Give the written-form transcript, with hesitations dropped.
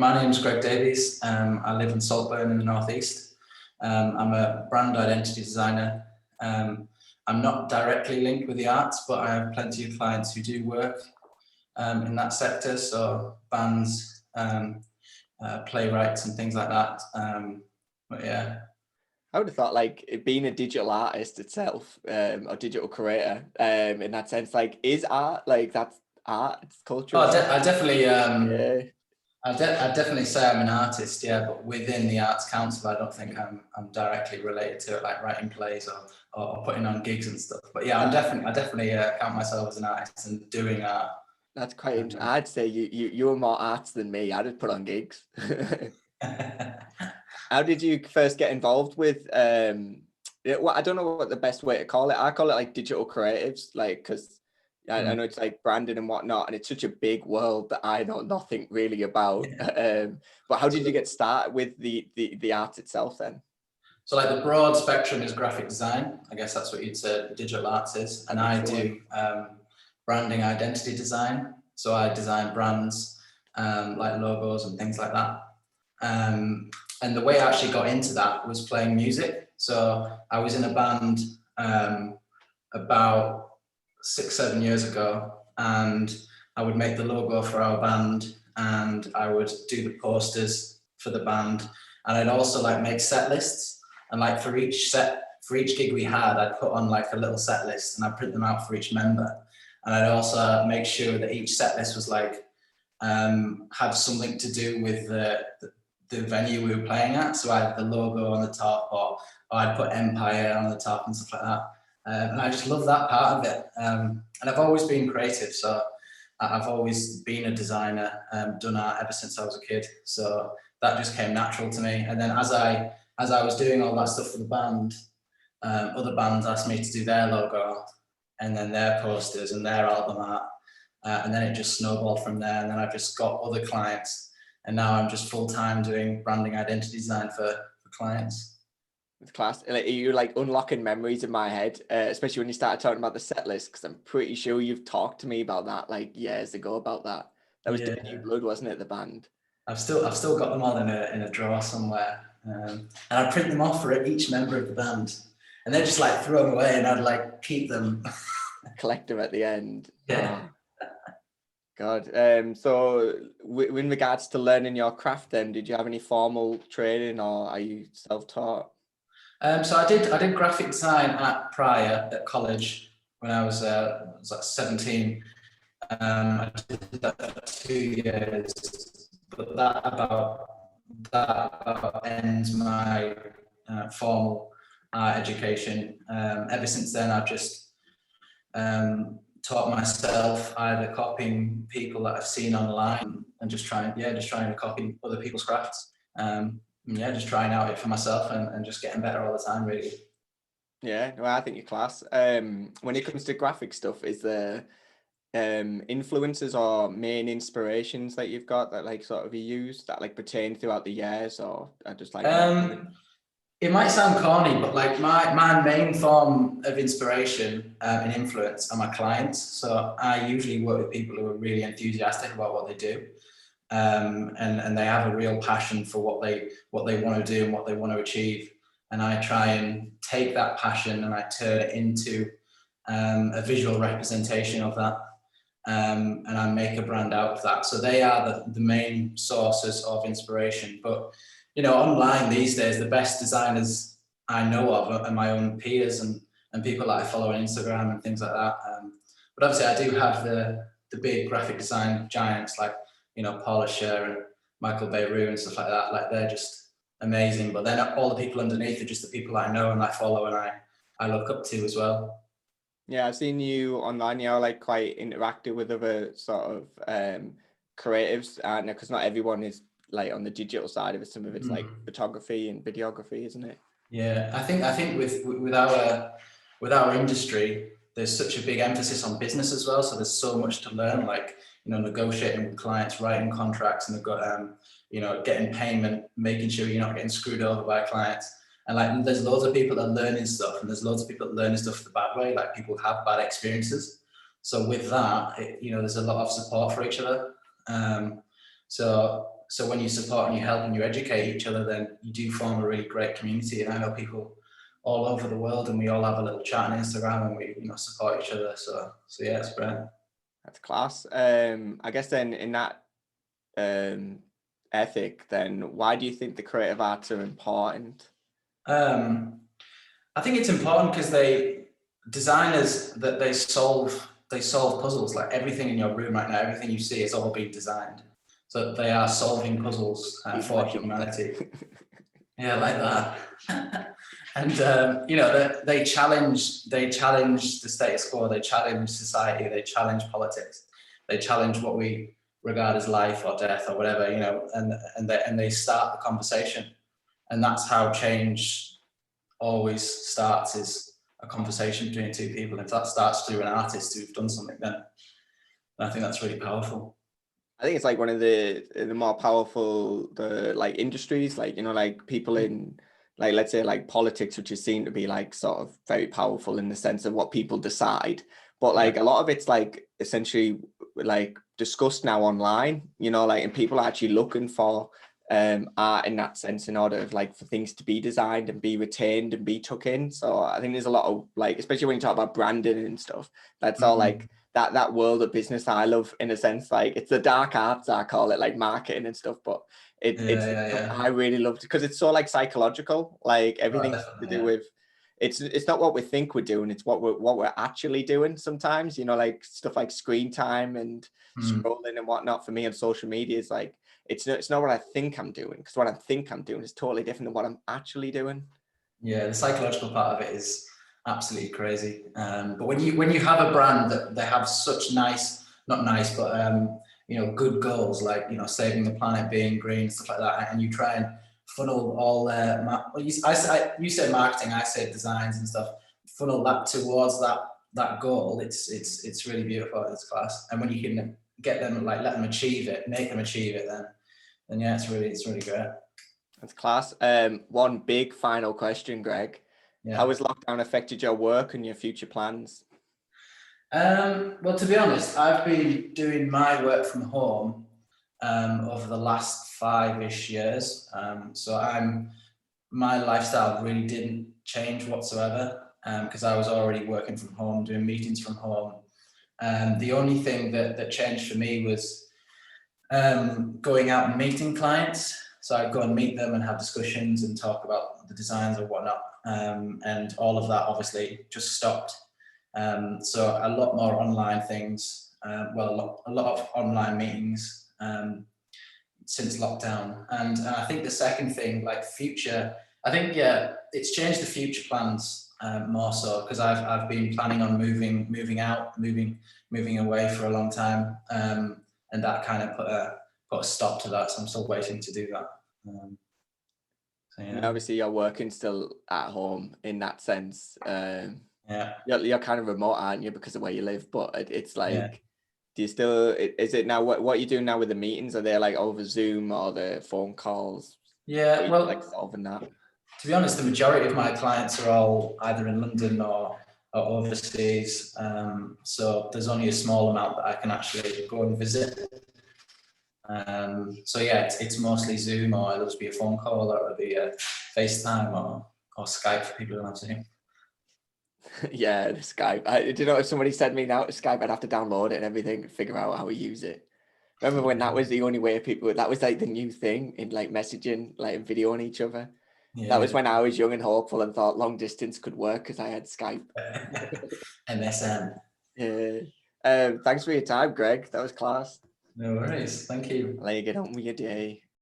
My name's Greg Davies. I live in Saltburn in the northeast. I'm a brand identity designer. I'm not directly linked with the arts, but I have plenty of clients who do work in that sector, so bands, playwrights and things like that. But yeah. I would have thought like being a digital artist itself, or digital creator, in that sense, like is art, like that's art, it's culture. Oh, I definitely, yeah. I'd definitely say I'm an artist, yeah, but within the Arts Council, I don't think I'm directly related to it, like writing plays or putting on gigs and stuff. But yeah, I definitely count myself as an artist and doing art. That's quite interesting. I'd say you're more arts than me. I'd put on gigs. How did you first get involved with well, I don't know what the best way to call it. I call it like digital creatives, like, because I know it's like branding and whatnot, and it's such a big world that I know nothing really about. Yeah. But how did you get started with the art itself then? So like the broad spectrum is graphic design. I guess that's what you'd say digital arts is. And I do branding identity design. So I design brands like logos and things like that. And the way I actually got into that was playing music. So I was in a band about 6-7 years ago, and I would make the logo for our band, and I would do the posters for the band, and I'd also like make set lists, and like for each gig we had, I'd put on like a little set list and I'd print them out for each member, and I'd also make sure that each set list was like have something to do with the venue we were playing at. So I had the logo on the top, or I'd put Empire on the top and stuff like that. And I just love that part of it. And I've always been creative. So I've always been a designer, done art ever since I was a kid. So that just came natural to me. And then as I was doing all that stuff for the band, other bands asked me to do their logo and then their posters and their album art. And then it just snowballed from there. And then I've just got other clients. And now I'm just full-time doing branding identity design for clients. It's class. Like, you're like unlocking memories in my head, especially when you started talking about the set list, because I'm pretty sure you've talked to me about that like years ago about that. That was New Blood, wasn't it? The band. I've still got them all in a drawer somewhere, and I print them off for each member of the band, and they're just like thrown away, and I'd like keep them, collect them at the end. Yeah. Oh. God. So in regards to learning your craft, then did you have any formal training, or are you self-taught? So I did graphic design at college when I was like 17. I did that for 2 years, but that about ends my formal education. Ever since then, I've just taught myself, either copying people that I've seen online and just trying to copy other people's crafts. Just trying out it for myself and just getting better all the time, really. Yeah, well, I think you're class. When it comes to graphic stuff, is there influences or main inspirations that you've got that like sort of you use that like pertain throughout the years, or just like it might sound corny, but like my main form of inspiration and influence are my clients. So I usually work with people who are really enthusiastic about what they do. And they have a real passion for what they want to do and what they want to achieve. And I try and take that passion and I turn it into a visual representation of that. And I make a brand out of that. So they are the main sources of inspiration. But, you know, online these days, the best designers I know of are my own peers and people that I follow on Instagram and things like that. But obviously I do have the big graphic design giants like, you know, Paula Scher and Michael Beirut and stuff like that. Like, they're just amazing. But then all the people underneath are just the people I know and I follow and I look up to as well. Yeah, I've seen you online. You're like quite interactive with other sort of creatives, and because not everyone is like on the digital side of it. Some of it's like photography and videography, isn't it? Yeah, I think with our industry, there's such a big emphasis on business as well. So there's so much to learn, like, you know, negotiating with clients, writing contracts, and you know, getting payment, making sure you're not getting screwed over by clients. And like, there's loads of people that are learning stuff, and there's loads of people that learning stuff the bad way. Like, people have bad experiences. So with that, you know, there's a lot of support for each other. So so when you support and you help and you educate each other, then you do form a really great community. And I know people all over the world, and we all have a little chat on Instagram, and we, you know, support each other. So yeah, it's great. That's class. I guess then in that ethic, then why do you think the creative arts are important? I think it's important because designers solve puzzles. Like everything in your room right now, everything you see is all being designed. So they are solving puzzles for humanity. Yeah, like that. And you know, they challenge the status quo. They challenge society. They challenge politics. They challenge what we regard as life or death or whatever. You know, and they start the conversation. And that's how change always starts, is a conversation between two people. If that starts through an artist who've done something, then I think that's really powerful. I think it's like one of the more powerful like industries, like, you know, like people in, like, let's say like politics, which is seen to be like sort of very powerful in the sense of what people decide, but like a lot of it's like essentially like discussed now online, you know, like, and people are actually looking for art in that sense in order of like for things to be designed and be retained and be took in. So I think there's a lot of like, especially when you talk about branding and stuff, that's all like that world of business I love, in a sense. Like, it's the dark arts, I call it, like marketing and stuff, but I really love it because it's so like psychological, like everything to do with, it's not what we think we're doing, it's what we're actually doing sometimes, you know, like stuff like screen time and scrolling and whatnot. For me on social media is like, it's not what I think I'm doing, because what I think I'm doing is totally different than what I'm actually doing. Yeah, the psychological part of it is absolutely crazy. But when you have a brand that they have such not nice, but you know, good goals, like, you know, saving the planet, being green, stuff like that, and you try and funnel all their, you said marketing, I said designs and stuff, funnel that towards that goal. It's really beautiful. It's class. And when you can get them, like, let them achieve it, make them achieve it, then yeah, it's really great. That's class. One big final question, Greg. Yeah. How has lockdown affected your work and your future plans? Well, to be honest, I've been doing my work from home over the last 5-ish years. So my lifestyle really didn't change whatsoever because I was already working from home, doing meetings from home. The only thing that changed for me was going out and meeting clients. So I'd go and meet them and have discussions and talk about the designs or whatnot. And all of that obviously just stopped. So a lot more online things, a lot of online meetings since lockdown. And I think the second thing, like future, I think, yeah, it's changed the future plans more so, because I've been planning on moving away for a long time. And that kind of put a stop to that. So I'm still waiting to do that. So, yeah. And obviously you're working still at home in that sense. Yeah, you're kind of remote, aren't you, because of where you live? But it's like, do you still, is it now, what you doing now with the meetings? Are they like over Zoom or the phone calls? Yeah, well, like solving that? To be honest, the majority of my clients are all either in London or overseas. So there's only a small amount that I can actually go and visit. So yeah, it's mostly Zoom, or it'll just be a phone call, or it'll be a FaceTime or Skype for people who don't have Zoom. Yeah, the Skype. Do you know, if somebody sent me now to Skype, I'd have to download it and everything, figure out how we use it. Remember when that was the only way people, that was like the new thing in like messaging, like videoing each other. Yeah. That was when I was young and hopeful and thought long distance could work because I had Skype. MSN. Yeah. Thanks for your time, Greg. That was class. No worries. Thank you. I'll let you get on with your day.